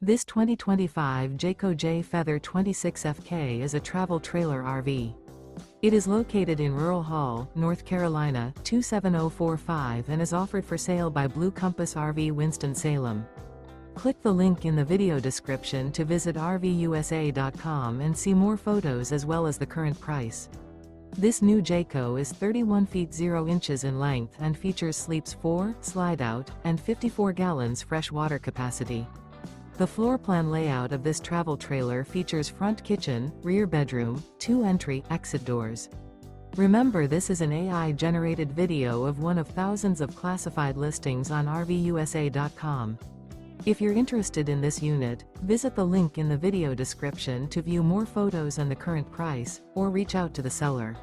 This 2025 Jayco Jay Feather 26FK is a travel trailer RV. It is located in Rural Hall, North Carolina, 27045 and is offered for sale by Blue Compass RV Winston, Salem. Click the link in the video description to visit RVUSA.com and see more photos as well as the current price. This new Jayco is 31 feet 0 inches in length and features sleeps 4, Slideout, and 54 gallons fresh water capacity. The floor plan layout of this travel trailer features front kitchen, rear bedroom, 2 entry/exit doors. Remember, this is an AI-generated video of one of thousands of classified listings on RVUSA.com. If you're interested in this unit, visit the link in the video description to view more photos and the current price, or reach out to the seller.